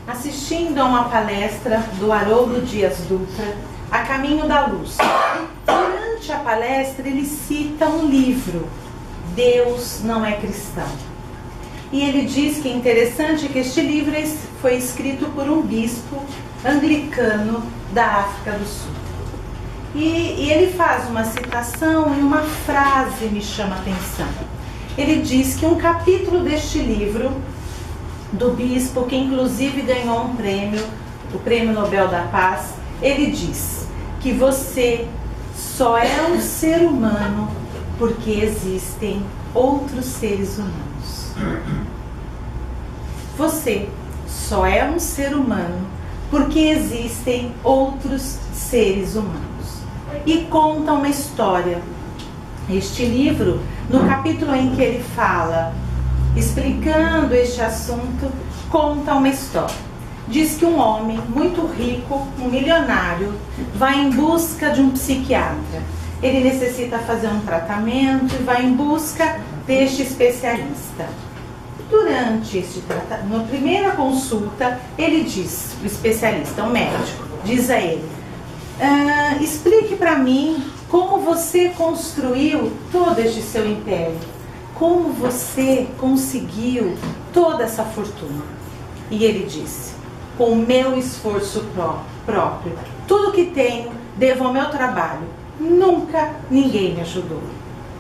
assistindo a uma palestra do Haroldo Dias Dutra, A Caminho da Luz. Durante a palestra ele cita um livro, Deus Não é Cristão. E ele diz que é interessante que este livro foi escrito por um bispo anglicano da África do Sul. E ele faz uma citação e uma frase me chama a atenção. Ele diz que um capítulo deste livro, do bispo, que inclusive ganhou um prêmio, o Prêmio Nobel da Paz, ele diz que você só é um ser humano porque existem outros seres humanos. Você só é um ser humano porque existem outros seres humanos. E conta uma história. Este livro, no capítulo em que ele fala, explicando este assunto, conta uma história. Diz que um homem muito rico, um milionário, vai em busca de um psiquiatra. Ele necessita fazer um tratamento e vai em busca deste especialista. Durante na primeira consulta, ele diz, o especialista, o médico, diz a ele: explique para mim como você construiu todo este seu império, como você conseguiu toda essa fortuna. E ele disse: com o meu esforço próprio, tudo que tenho devo ao meu trabalho, nunca ninguém me ajudou,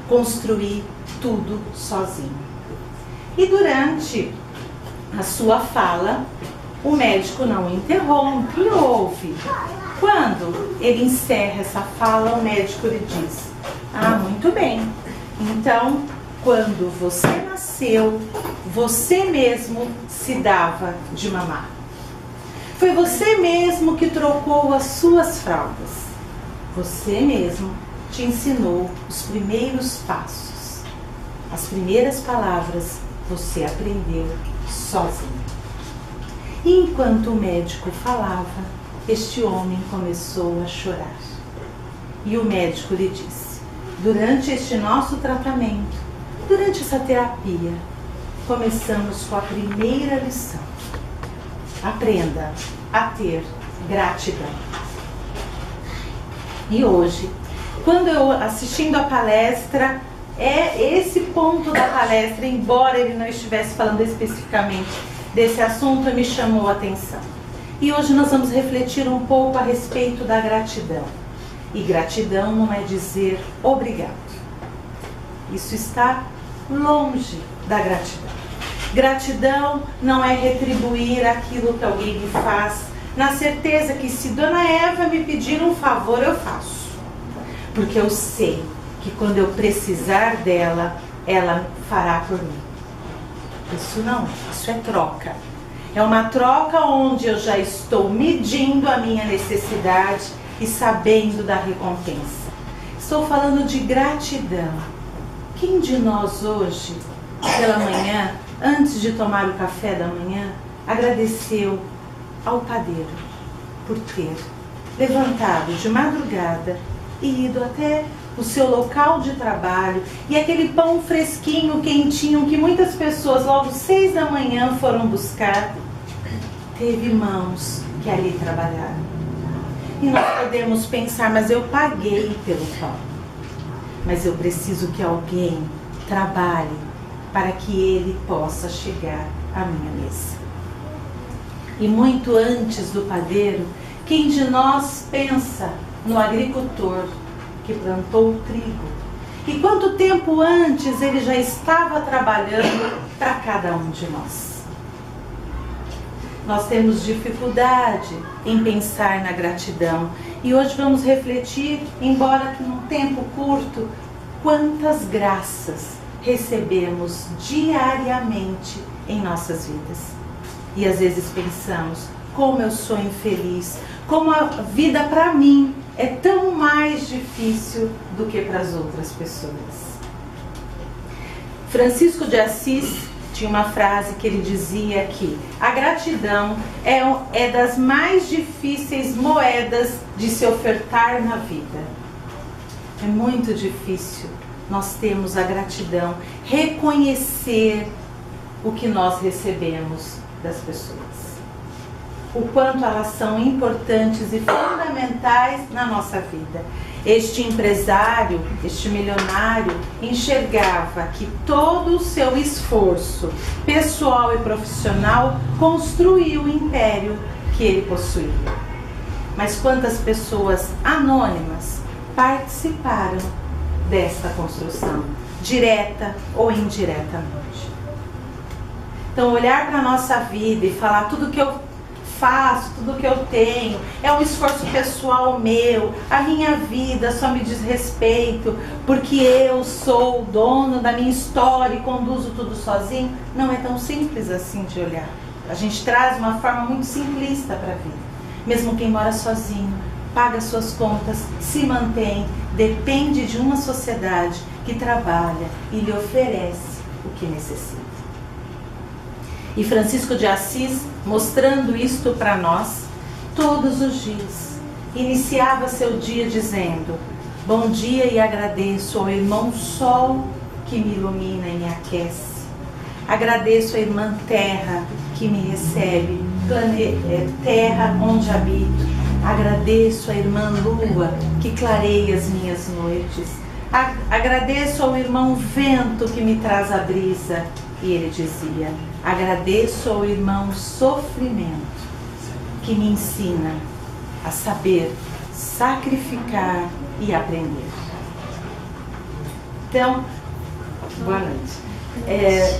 construí tudo sozinho. E durante a sua fala, o médico não interrompe e ouve. Quando ele encerra essa fala, o médico lhe diz: muito bem, então quando você nasceu, você mesmo se dava de mamar. Foi você mesmo que trocou as suas fraldas. Você mesmo te ensinou os primeiros passos. As primeiras palavras você aprendeu sozinho. E enquanto o médico falava, este homem começou a chorar. E o médico lhe disse: durante este nosso tratamento, durante essa terapia, começamos com a primeira lição. Aprenda a ter gratidão. E hoje, quando eu assistindo a palestra, esse ponto da palestra, embora ele não estivesse falando especificamente desse assunto, me chamou a atenção. E hoje nós vamos refletir um pouco a respeito da gratidão. E gratidão não é dizer obrigado. Isso está longe da gratidão. Gratidão não é retribuir aquilo que alguém me faz, na certeza que se Dona Eva me pedir um favor, eu faço. Porque eu sei que quando eu precisar dela, ela fará por mim. Isso não, isso é troca. É uma troca onde eu já estou medindo a minha necessidade e sabendo da recompensa. Estou falando de gratidão. Quem de nós hoje, pela manhã, antes de tomar o café da manhã, agradeceu ao padeiro por ter levantado de madrugada e ido até o seu local de trabalho, e aquele pão fresquinho, quentinho, que muitas pessoas logo 6 da manhã foram buscar, teve mãos que ali trabalharam. E nós podemos pensar: mas eu paguei pelo pão. Mas eu preciso que alguém trabalhe para que ele possa chegar à minha mesa. E muito antes do padeiro, quem de nós pensa no agricultor que plantou o trigo? E quanto tempo antes ele já estava trabalhando para cada um de nós? Nós temos dificuldade em pensar na gratidão. E hoje vamos refletir, embora que num tempo curto, quantas graças recebemos diariamente em nossas vidas. E às vezes pensamos: como eu sou infeliz, como a vida para mim é tão mais difícil do que para as outras pessoas. Francisco de Assis tinha uma frase que ele dizia que a gratidão é das mais difíceis moedas de se ofertar na vida. É muito difícil nós termos a gratidão, reconhecer o que nós recebemos das pessoas. o quanto elas são importantes e fundamentais na nossa vida. Este empresário, este milionário, enxergava que todo o seu esforço pessoal e profissional construiu o império que ele possuía. Mas quantas pessoas anônimas participaram desta construção, direta ou indiretamente? Então, olhar para a nossa vida e falar tudo que eu faço, tudo que eu tenho, é um esforço pessoal meu, a minha vida só me diz respeito, porque eu sou o dono da minha história e conduzo tudo sozinho, não é tão simples assim de olhar. A gente traz uma forma muito simplista para a vida. Mesmo quem mora sozinho, paga suas contas, se mantém, depende de uma sociedade que trabalha e lhe oferece o que necessita. E Francisco de Assis, mostrando isto para nós, todos os dias, iniciava seu dia dizendo: bom dia e agradeço ao irmão Sol que me ilumina e me aquece. Agradeço à irmã Terra que me recebe, terra onde habito. Agradeço à irmã Lua que clareia as minhas noites. Agradeço ao irmão Vento que me traz a brisa. E ele dizia: agradeço ao irmão Sofrimento que me ensina a saber sacrificar e aprender. Então, boa noite.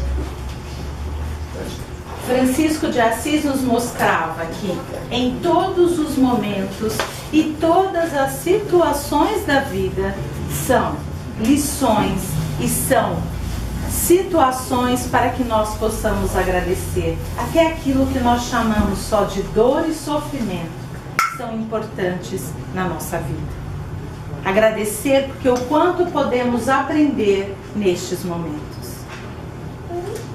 Francisco de Assis nos mostrava que em todos os momentos e todas as situações da vida são lições e são situações para que nós possamos agradecer. Até aquilo que nós chamamos só de dor e sofrimento são importantes na nossa vida. Agradecer porque o quanto podemos aprender nestes momentos.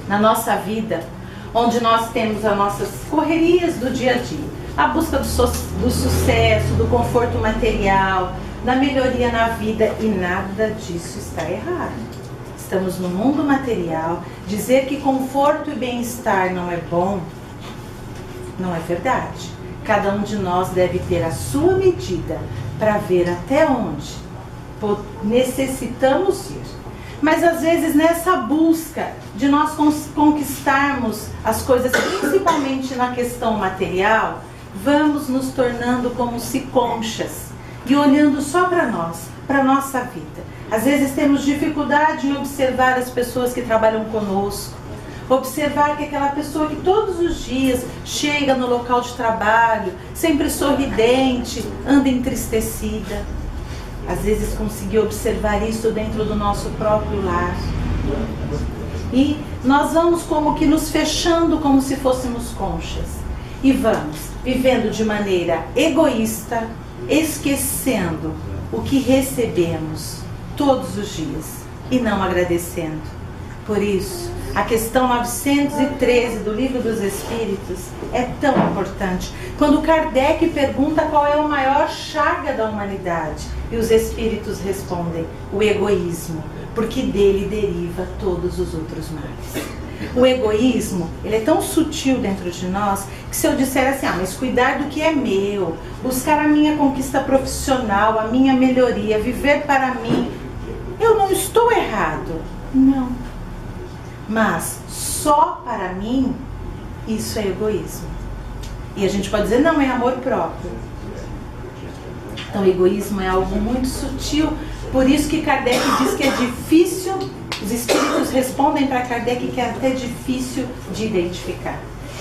Na nossa vida, onde nós temos as nossas correrias do dia a dia, a busca do sucesso, do conforto material, da melhoria na vida, e nada disso está errado. Estamos no mundo material. Dizer que conforto e bem-estar não é bom, não é verdade. Cada um de nós deve ter a sua medida para ver até onde necessitamos ir. Mas às vezes nessa busca de nós conquistarmos as coisas, principalmente na questão material, vamos nos tornando como se conchas e olhando só para nós, para a nossa vida. Às vezes temos dificuldade em observar as pessoas que trabalham conosco, observar que aquela pessoa que todos os dias chega no local de trabalho, sempre sorridente, anda entristecida. Às vezes conseguir observar isso dentro do nosso próprio lar. E nós vamos como que nos fechando como se fôssemos conchas. E vamos vivendo de maneira egoísta, esquecendo o que recebemos todos os dias e não agradecendo. Por isso, a questão 913 do Livro dos Espíritos é tão importante. Quando Kardec pergunta qual é a maior chaga da humanidade, e os Espíritos respondem: o egoísmo, porque dele deriva todos os outros males. O egoísmo, ele é tão sutil dentro de nós, que se eu disser assim, mas cuidar do que é meu, buscar a minha conquista profissional, a minha melhoria, viver para mim, eu não estou errado. Não. Mas só para mim, isso é egoísmo. E a gente pode dizer, não, é amor próprio. Então, o egoísmo é algo muito sutil. Por isso que Kardec diz que é difícil, os espíritos respondem para Kardec que é até difícil de identificar.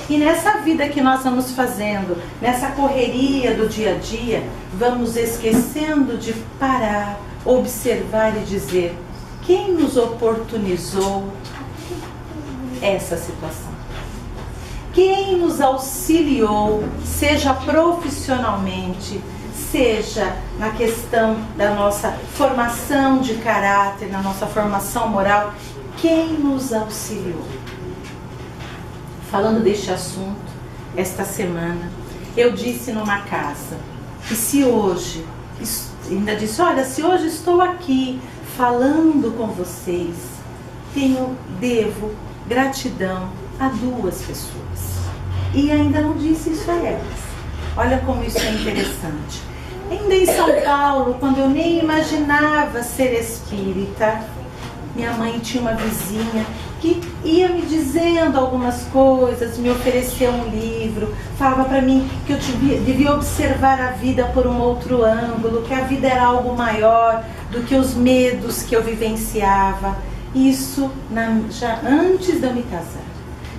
E nessa vida que nós vamos fazendo, nessa correria do dia a dia, vamos esquecendo de parar, observar e dizer: quem nos oportunizou essa situação? Quem nos auxiliou, seja profissionalmente, seja na questão da nossa formação de caráter, na nossa formação moral, quem nos auxiliou? Falando deste assunto, esta semana, eu disse numa casa que se hoje, ainda disse, olha, se hoje estou aqui falando com vocês, devo gratidão a duas pessoas. E ainda não disse isso a elas. Olha como isso é interessante. Ainda em São Paulo, quando eu nem imaginava ser espírita, minha mãe tinha uma vizinha que ia me dizendo algumas coisas, me ofereceu um livro, falava para mim que eu devia observar a vida por um outro ângulo, que a vida era algo maior do que os medos que eu vivenciava. Isso já antes de eu me casar.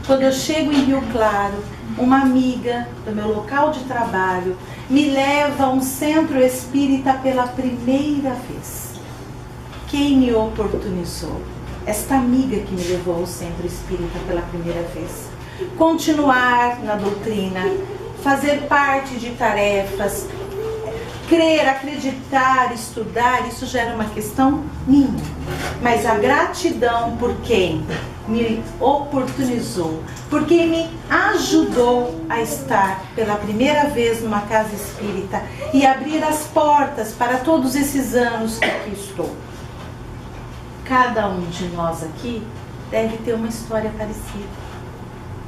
Quando eu chego em Rio Claro, uma amiga do meu local de trabalho me leva a um centro espírita pela primeira vez. Quem me oportunizou? Esta amiga que me levou ao centro espírita pela primeira vez. Continuar na doutrina, fazer parte de tarefas, crer, acreditar, estudar, isso já era uma questão minha. Mas a gratidão por quem me oportunizou, por quem me ajudou a estar pela primeira vez numa casa espírita e abrir as portas para todos esses anos que aqui estou. Cada um de nós aqui deve ter uma história parecida.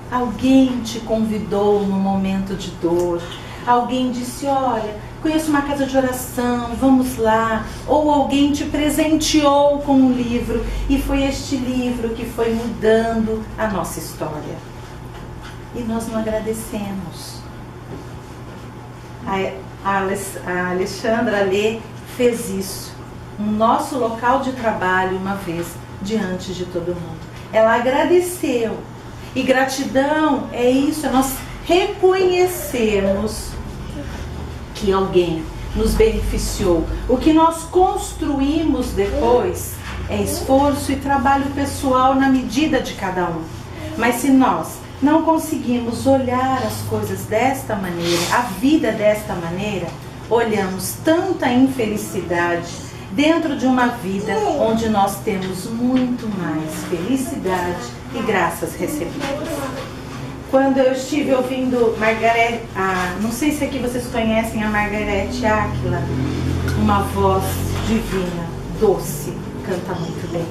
Alguém te convidou num momento de dor, alguém disse, olha, conheço uma casa de oração, vamos lá. Ou alguém te presenteou com um livro e foi este livro que foi mudando a nossa história. E nós não agradecemos. A Alexandra Lê fez isso no nosso local de trabalho uma vez, diante de todo mundo. Ela agradeceu. E gratidão é isso, é nós reconhecermos que alguém nos beneficiou. O que nós construímos depois é esforço e trabalho pessoal na medida de cada um. Mas se nós não conseguimos olhar as coisas desta maneira, a vida desta maneira, olhamos tanta infelicidade dentro de uma vida onde nós temos muito mais felicidade e graças recebidas. Quando eu estive ouvindo Margarete, não sei se aqui vocês conhecem a Margarete Áquila, uma voz divina, doce, canta muito bem.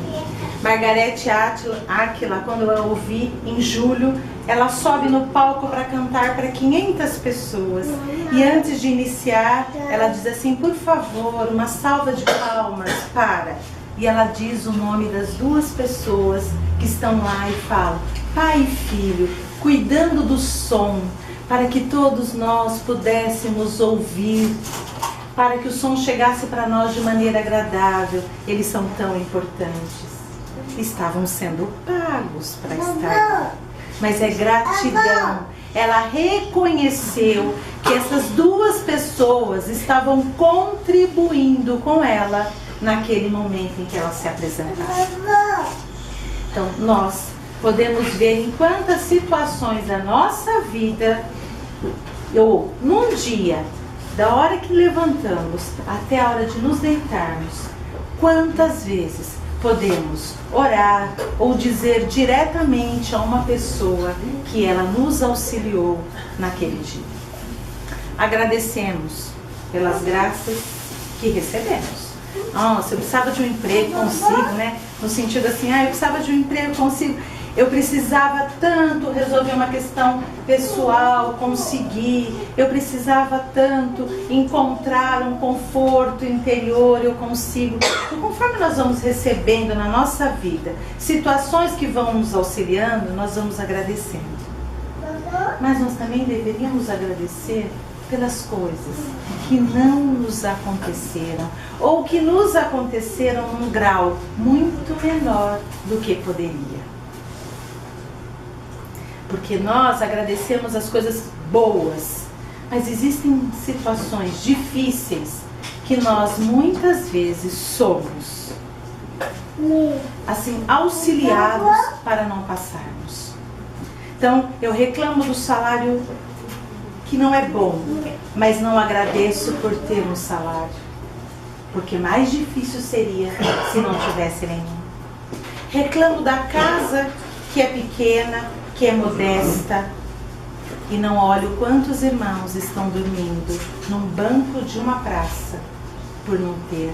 Margarete Áquila, quando eu ouvi em julho, ela sobe no palco para cantar para 500 pessoas. E antes de iniciar, ela diz assim, por favor, uma salva de palmas para... E ela diz o nome das duas pessoas que estão lá e fala, pai e filho, cuidando do som, para que todos nós pudéssemos ouvir, para que o som chegasse para nós de maneira agradável. Eles são tão importantes. Estavam sendo pagos para estar lá. Mas é gratidão. Ela reconheceu que essas duas pessoas estavam contribuindo com ela naquele momento em que ela se apresentava. Então, nós podemos ver em quantas situações da nossa vida, ou num dia, da hora que levantamos até a hora de nos deitarmos, quantas vezes podemos orar ou dizer diretamente a uma pessoa que ela nos auxiliou naquele dia. Agradecemos pelas graças que recebemos. Nossa, eu precisava de um emprego, consigo, né? No sentido assim, eu precisava de um emprego, consigo. Eu precisava tanto resolver uma questão pessoal, conseguir. Eu precisava tanto encontrar um conforto interior, eu consigo. E conforme nós vamos recebendo na nossa vida situações que vão nos auxiliando, nós vamos agradecendo. Mas nós também deveríamos agradecer pelas coisas que não nos aconteceram ou que nos aconteceram num grau muito menor do que poderia. Porque nós agradecemos as coisas boas, mas existem situações difíceis que nós muitas vezes somos assim auxiliados para não passarmos. Então eu reclamo do salário que não é bom, mas não agradeço por ter um salário, porque mais difícil seria se não tivesse nenhum. Reclamo da casa que é pequena, que é modesta, e não olho quantos irmãos estão dormindo num banco de uma praça por não ter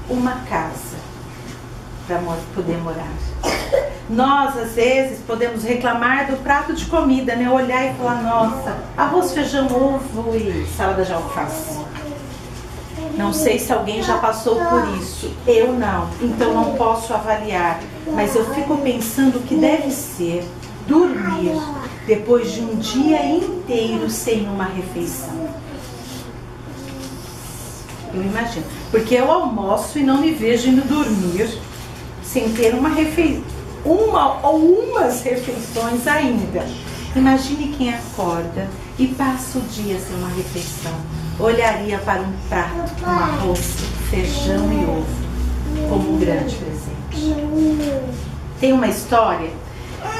uma casa para poder morar. Nós, às vezes, podemos reclamar do prato de comida, né? Olhar e falar, nossa, arroz, feijão, ovo e salada de alface. Não sei se alguém já passou por isso. Eu não, então não posso avaliar. Mas eu fico pensando que deve ser dormir depois de um dia inteiro sem uma refeição. Eu imagino. Porque eu almoço e não me vejo indo dormir sem ter uma refeição. Uma ou umas refeições ainda. Imagine quem acorda e passa o dia sem uma refeição. Olharia para um prato com arroz, feijão e ovo como um grande presente. Tem uma história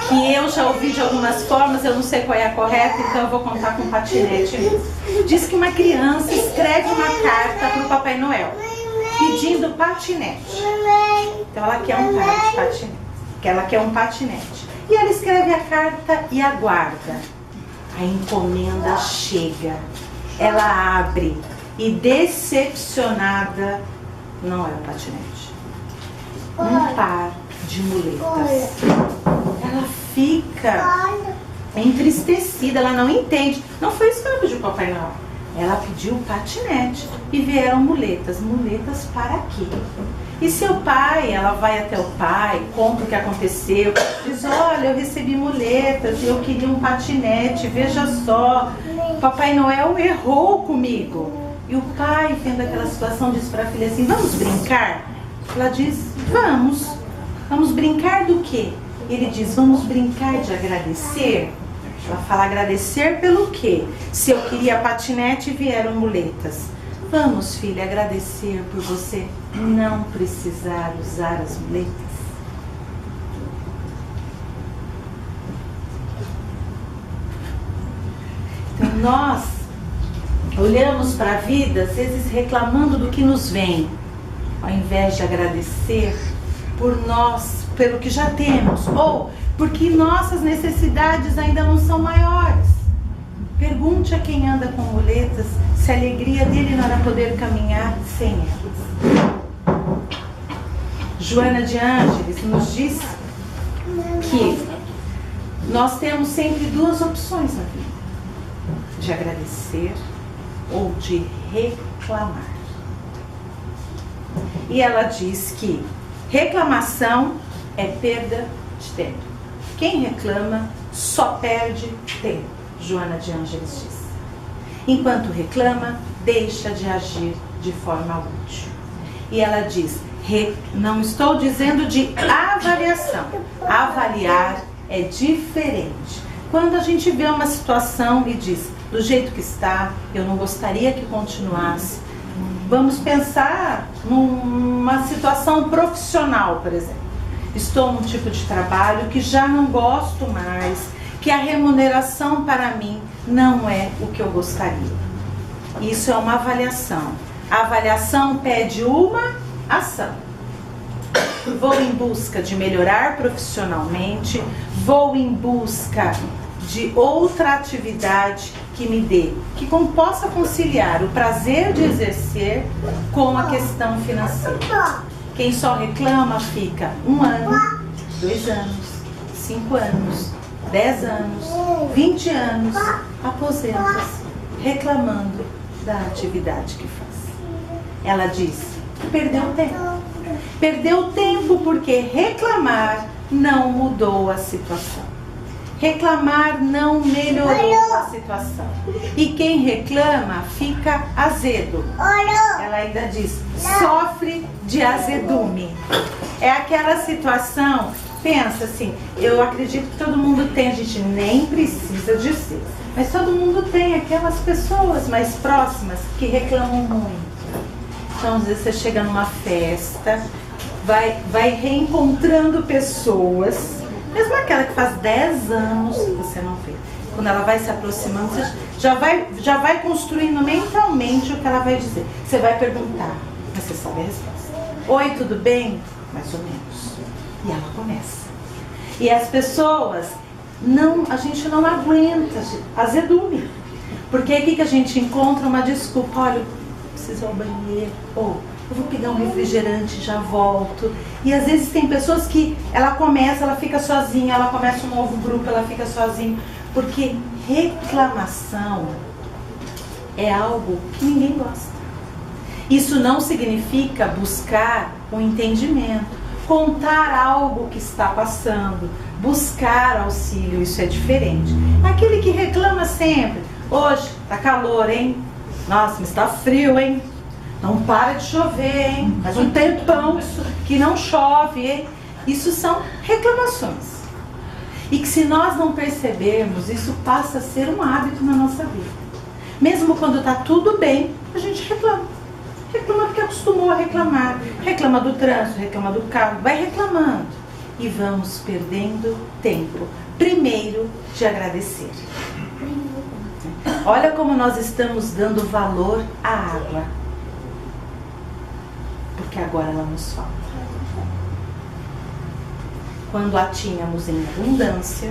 que eu já ouvi de algumas formas, eu não sei qual é a correta, então eu vou contar com patinete mesmo. Diz que uma criança escreve uma carta para o Papai Noel pedindo patinete. Então ela quer um par de patinete. Ela quer um patinete. E ela escreve a carta e aguarda. A encomenda chega. Ela abre e, decepcionada, não é o patinete. Um par de muletas. Ela fica entristecida, ela não entende. Não foi isso que ela pediu para o Papai Noel. Ela pediu o patinete e vieram muletas. Muletas para quê? E seu pai, ela vai até o pai, conta o que aconteceu, diz, olha, eu recebi muletas, eu queria um patinete, veja só, Papai Noel errou comigo. E o pai, vendo aquela situação, diz para a filha assim, vamos brincar? Ela diz, vamos brincar do quê? Ele diz, vamos brincar de agradecer? Ela fala, agradecer pelo quê? Se eu queria patinete, vieram muletas. Vamos, filha, agradecer por você não precisar usar as muletas. Então nós olhamos para a vida, às vezes reclamando do que nos vem, ao invés de agradecer por nós, pelo que já temos, ou porque nossas necessidades ainda não são maiores. Pergunte a quem anda com muletas se a alegria dele não era poder caminhar sem elas. Joana de Ângeles nos diz que nós temos sempre duas opções na vida: de agradecer ou de reclamar. E ela diz que reclamação é perda de tempo. Quem reclama só perde tempo. Joana de Ângeles diz. Enquanto reclama, deixa de agir de forma útil. E ela diz, não estou dizendo de avaliação. Avaliar é diferente. Quando a gente vê uma situação e diz, do jeito que está, eu não gostaria que continuasse. Vamos pensar numa situação profissional, por exemplo. Estou num tipo de trabalho que já não gosto mais, que a remuneração para mim não é o que eu gostaria. Isso é uma avaliação. A avaliação pede uma ação. Vou em busca de melhorar profissionalmente, vou em busca de outra atividade que me dê, que possa conciliar o prazer de exercer com a questão financeira. Quem só reclama fica 1 ano, 2 anos, 5 anos, 10 anos, 20 anos, aposenta-se, reclamando da atividade que faz. Ela diz que perdeu tempo. Perdeu tempo porque reclamar não mudou a situação. Reclamar não melhorou a situação. E quem reclama fica azedo. Ela ainda diz, sofre de azedume. É aquela situação, pensa assim, eu acredito que todo mundo tem, a gente nem precisa dizer, mas todo mundo tem aquelas pessoas mais próximas que reclamam muito. Então, às vezes você chega numa festa, vai reencontrando pessoas, mesmo aquela que faz 10 anos que você não vê. Quando ela vai se aproximando, você já vai construindo mentalmente o que ela vai dizer. Você vai perguntar, mas você sabe a resposta. Oi, tudo bem? Mais ou menos. E ela começa. E as pessoas, a gente não aguenta azedume. Porque aqui que a gente encontra uma desculpa. Olha, eu preciso ir ao banheiro. Ou eu vou pegar um refrigerante, já volto. E às vezes tem pessoas que ela começa, ela fica sozinha, ela começa um novo grupo, ela fica sozinha. Porque reclamação é algo que ninguém gosta. Isso não significa buscar um entendimento, contar algo que está passando, buscar auxílio, isso é diferente. Aquele que reclama sempre, hoje tá calor, hein? Nossa, mas está frio, hein? Não para de chover, hein? Faz um tempão que não chove, hein? Isso são reclamações. E que se nós não percebermos, isso passa a ser um hábito na nossa vida. Mesmo quando está tudo bem, a gente reclama. Reclama porque acostumou a reclamar. Reclama do trânsito, reclama do carro, vai reclamando. E vamos perdendo tempo. Primeiro, de agradecer. Olha como nós estamos dando valor à água. Porque agora ela nos falta. Quando a tínhamos em abundância,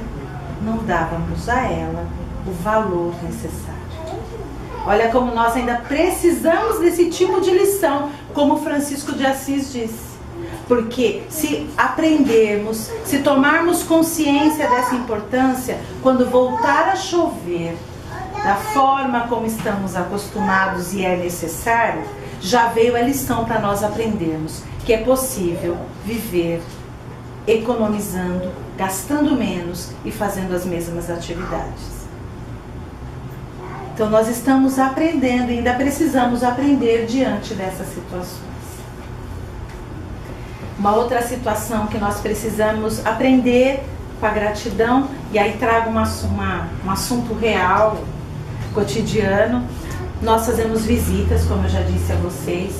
não dávamos a ela o valor necessário. Olha como nós ainda precisamos desse tipo de lição, como Francisco de Assis disse. Porque se aprendermos, se tomarmos consciência dessa importância, quando voltar a chover, da forma como estamos acostumados e é necessário, já veio a lição para nós aprendermos que é possível viver economizando, gastando menos e fazendo as mesmas atividades. Então nós estamos aprendendo e ainda precisamos aprender diante dessas situações. Uma outra situação que nós precisamos aprender com a gratidão, e aí trago um assunto real, cotidiano. Nós fazemos visitas, como eu já disse a vocês,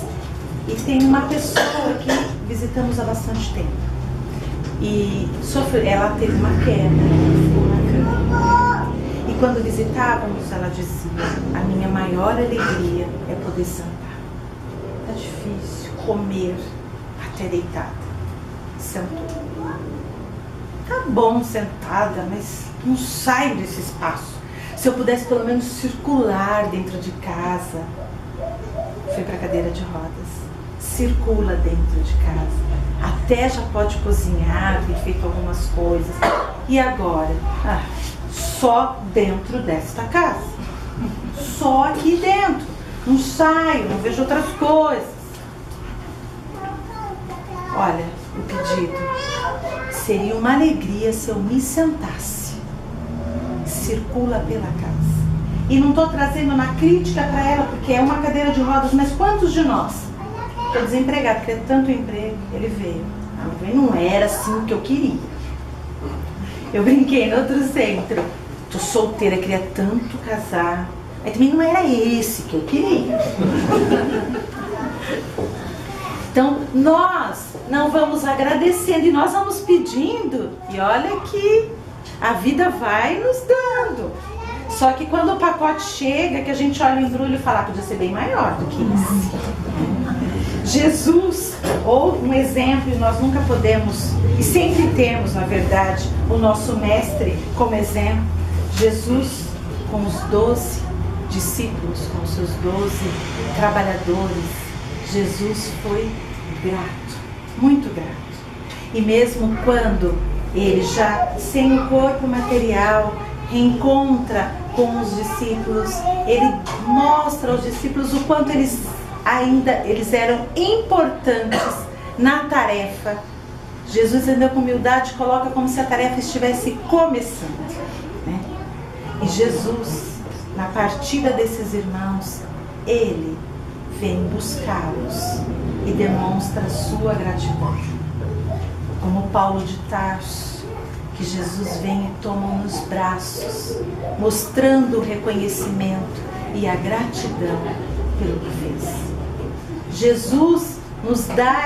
e tem uma pessoa que visitamos há bastante tempo. E ela teve uma queda, ficou na cama. E quando visitávamos, ela dizia: a minha maior alegria é poder sentar. Tá difícil comer até deitada. Sentou. Tá bom sentada, mas não saio desse espaço. Se eu pudesse pelo menos circular dentro de casa. Foi para a cadeira de rodas. Circula dentro de casa. Até já pode cozinhar, ter feito algumas coisas. E agora? Só dentro desta casa. Só aqui dentro. Não saio, não vejo outras coisas. Olha, o pedido. Seria uma alegria se eu me sentasse. Circula pela casa. E não estou trazendo uma crítica para ela, porque é uma cadeira de rodas, mas quantos de nós? Estou desempregado, queria tanto emprego, ele veio. Não era assim o que eu queria. Eu brinquei no outro centro. Tô solteira, queria tanto casar. Aí também não era esse que eu queria. Então, nós não vamos agradecendo e nós vamos pedindo. E olha que a vida vai nos dando. Só que quando o pacote chega, que a gente olha o embrulho e fala: podia ser bem maior do que esse. Jesus, ou um exemplo, nós nunca podemos, e sempre temos, na verdade, o nosso mestre como exemplo. Jesus, com os 12 discípulos, com os seus 12 trabalhadores, Jesus foi grato, muito grato. E mesmo quando ele já sem o corpo material reencontra com os discípulos, ele mostra aos discípulos o quanto eles eram importantes na tarefa. Jesus ainda com humildade coloca como se a tarefa estivesse começando, né? E Jesus, na partida desses irmãos, ele vem buscá-los e demonstra a sua gratidão. Como Paulo de Tarso, que Jesus vem e toma nos braços, mostrando o reconhecimento e a gratidão pelo que fez. Jesus nos dá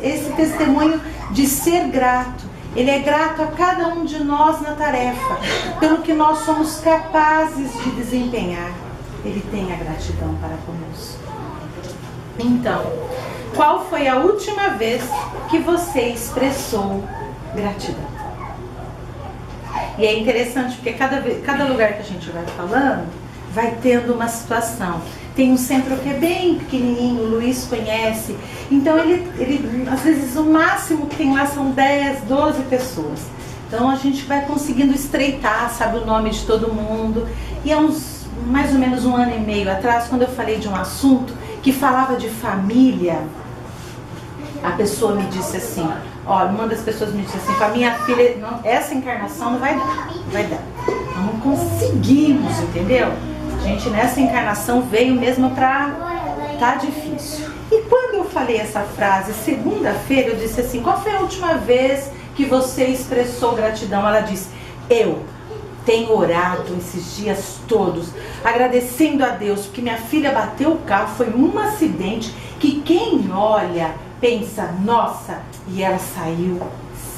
esse testemunho de ser grato. Ele é grato a cada um de nós na tarefa, pelo que nós somos capazes de desempenhar. Ele tem a gratidão para conosco. Então, qual foi a última vez que você expressou gratidão? E é interessante porque cada lugar que a gente vai falando, vai tendo uma situação. Tem um centro que é bem pequenininho, o Luiz conhece. Então ele às vezes o máximo que tem lá são 10, 12 pessoas. Então a gente vai conseguindo estreitar, sabe o nome de todo mundo. E há mais ou menos 1 ano e meio atrás, quando eu falei de um assunto que falava de família, a pessoa me disse assim, ó, uma das pessoas me disse assim, com a minha filha, não, essa encarnação não vai dar, nós não conseguimos, entendeu? A gente nessa encarnação veio mesmo pra, tá difícil. E quando eu falei essa frase, segunda-feira, eu disse assim, qual foi a última vez que você expressou gratidão? Ela disse, eu tenho orado esses dias todos, agradecendo a Deus, porque minha filha bateu o carro, foi um acidente, que quem olha, pensa, nossa, e ela saiu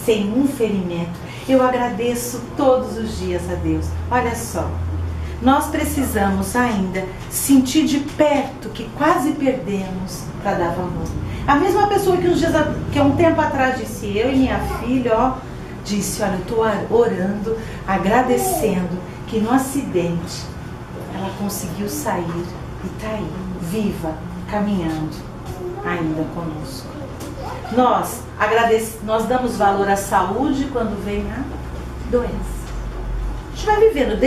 sem um ferimento. Eu agradeço todos os dias a Deus. Olha só, nós precisamos ainda sentir de perto que quase perdemos para dar valor. A mesma pessoa que um tempo atrás disse, eu e minha filha, ó, disse, olha, eu estou orando, agradecendo que no acidente ela conseguiu sair e está aí, viva, caminhando ainda conosco. Nós damos valor à saúde quando vem a doença. A gente vai vivendo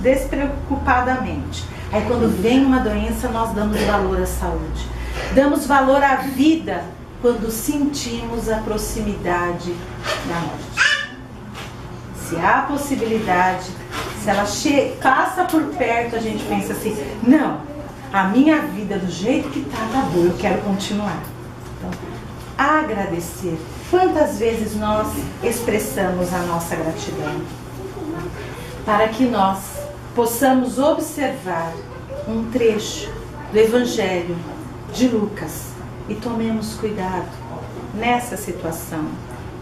despreocupadamente. Aí quando vem uma doença, nós damos valor à saúde. Damos valor à vida quando sentimos a proximidade da morte. Se há possibilidade, se ela passa por perto, a gente pensa assim, não, a minha vida do jeito que tá boa, eu quero continuar. Então, agradecer. Quantas vezes nós expressamos a nossa gratidão? Para que nós possamos observar um trecho do Evangelho de Lucas e tomemos cuidado nessa situação.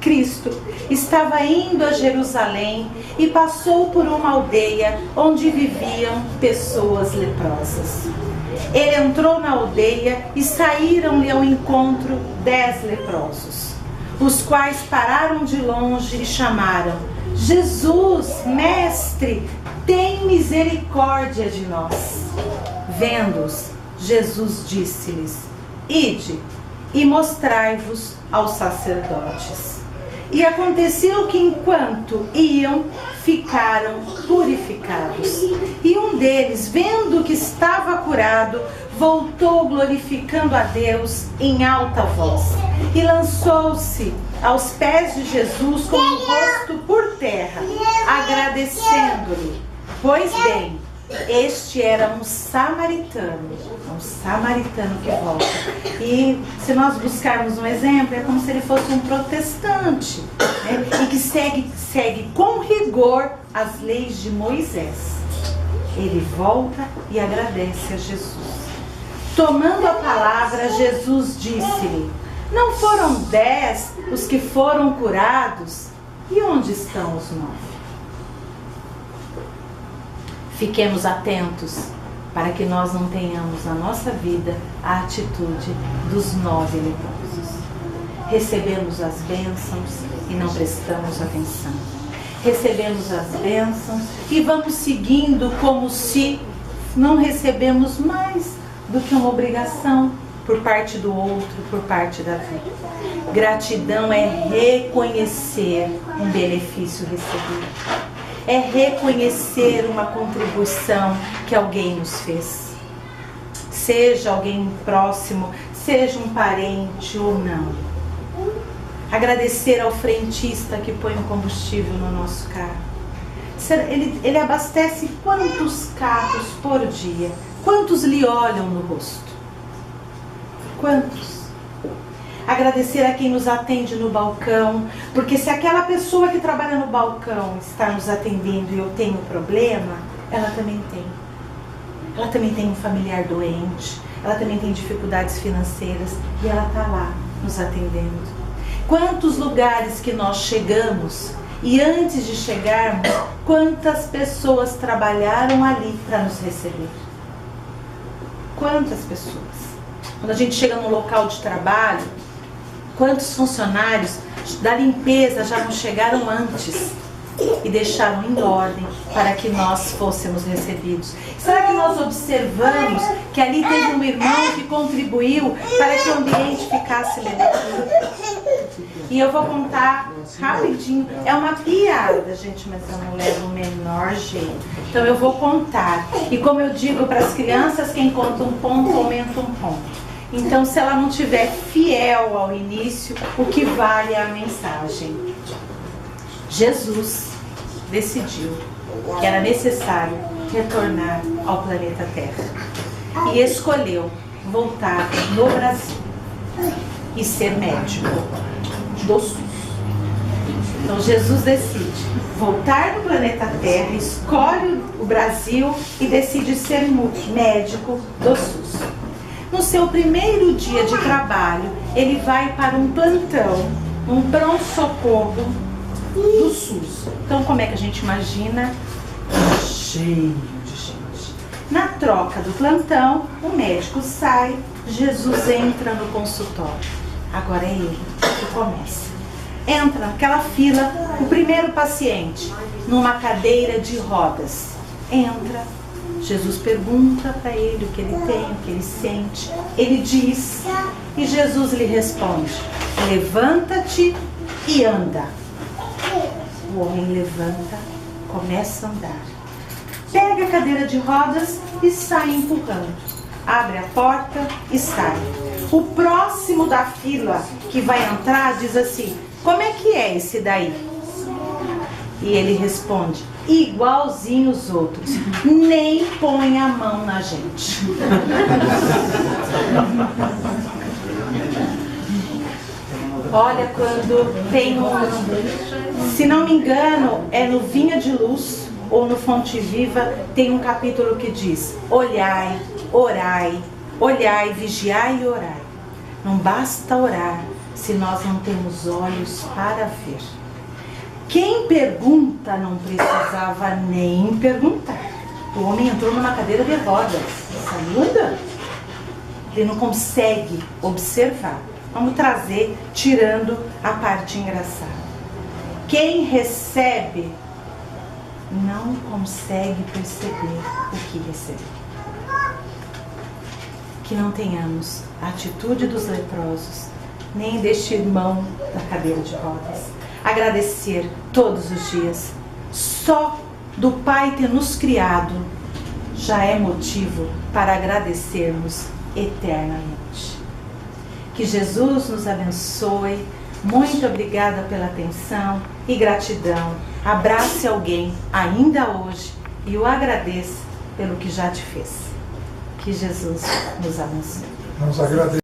Cristo estava indo a Jerusalém e passou por uma aldeia onde viviam pessoas leprosas. Ele entrou na aldeia e saíram-lhe ao encontro 10 leprosos, os quais pararam de longe e chamaram, Jesus, mestre, tem misericórdia de nós. Vendo-os, Jesus disse-lhes, ide e mostrai-vos aos sacerdotes. E aconteceu que enquanto iam, ficaram purificados. E um deles, vendo que estava curado, voltou glorificando a Deus em alta voz. E lançou-se aos pés de Jesus com o rosto por terra, agradecendo-lhe. Pois bem, este era um samaritano que volta. E se nós buscarmos um exemplo, é como se ele fosse um protestante, né? E que segue com rigor as leis de Moisés. Ele volta e agradece a Jesus. Tomando a palavra, Jesus disse-lhe, não foram 10 os que foram curados? E onde estão os 9? Fiquemos atentos para que nós não tenhamos na nossa vida a atitude dos 9 leprosos. Recebemos as bênçãos e não prestamos atenção. Recebemos as bênçãos e vamos seguindo como se não recebemos mais do que uma obrigação por parte do outro, por parte da vida. Gratidão é reconhecer um benefício recebido. É reconhecer uma contribuição que alguém nos fez. Seja alguém próximo, seja um parente ou não. Agradecer ao frentista que põe o combustível no nosso carro. Ele abastece quantos carros por dia? Quantos lhe olham no rosto? Quantos? Agradecer a quem nos atende no balcão, porque se aquela pessoa que trabalha no balcão está nos atendendo e eu tenho problema, ela também tem. Ela também tem um familiar doente, ela também tem dificuldades financeiras e ela está lá nos atendendo. Quantos lugares que nós chegamos e antes de chegarmos, quantas pessoas trabalharam ali para nos receber? Quantas pessoas? Quando a gente chega num local de trabalho, quantos funcionários da limpeza já não chegaram antes e deixaram em ordem para que nós fôssemos recebidos. Será que nós observamos que ali teve um irmão que contribuiu para que o ambiente ficasse legal? E eu vou contar rapidinho. É uma piada, gente, mas eu não levo o menor jeito. Então eu vou contar. E como eu digo para as crianças, quem conta um ponto, aumenta um ponto. Então, se ela não estiver fiel ao início, o que vale é a mensagem. Jesus decidiu que era necessário retornar ao planeta Terra. E escolheu voltar no Brasil e ser médico do SUS. Então Jesus decide voltar no planeta Terra, escolhe o Brasil e decide ser médico do SUS. No seu primeiro dia de trabalho, ele vai para um plantão, um pronto-socorro do SUS. Então como é que a gente imagina? Cheio de gente. Na troca do plantão, o médico sai, Jesus entra no consultório. Agora é ele que começa. Entra naquela fila, o primeiro paciente, numa cadeira de rodas. Entra, Jesus pergunta para ele o que ele tem, o que ele sente. Ele diz, e Jesus lhe responde, levanta-te e anda. O homem levanta, começa a andar. Pega a cadeira de rodas e sai empurrando. Abre a porta e sai. O próximo da fila que vai entrar diz assim, como é que é esse daí? E ele responde, igualzinho os outros, nem põe a mão na gente. Olha, quando tem se não me engano, é no Vinha de Luz ou no Fonte Viva, tem um capítulo que diz, olhai, orai, olhai, vigiai e orai. Não basta orar se nós não temos olhos para ver. Quem pergunta não precisava nem perguntar. O homem entrou numa cadeira de rodas. Saúda? Ele não consegue observar. Vamos trazer, tirando a parte engraçada. Quem recebe não consegue perceber o que recebeu. Que não tenhamos a atitude dos leprosos, nem deste irmão da cadeira de rodas. Agradecer todos os dias. Só do Pai ter nos criado já é motivo para agradecermos eternamente. Que Jesus nos abençoe. Muito obrigada pela atenção e gratidão. Abrace alguém ainda hoje e o agradeça pelo que já te fez. Que Jesus nos abençoe. Nos agradeço.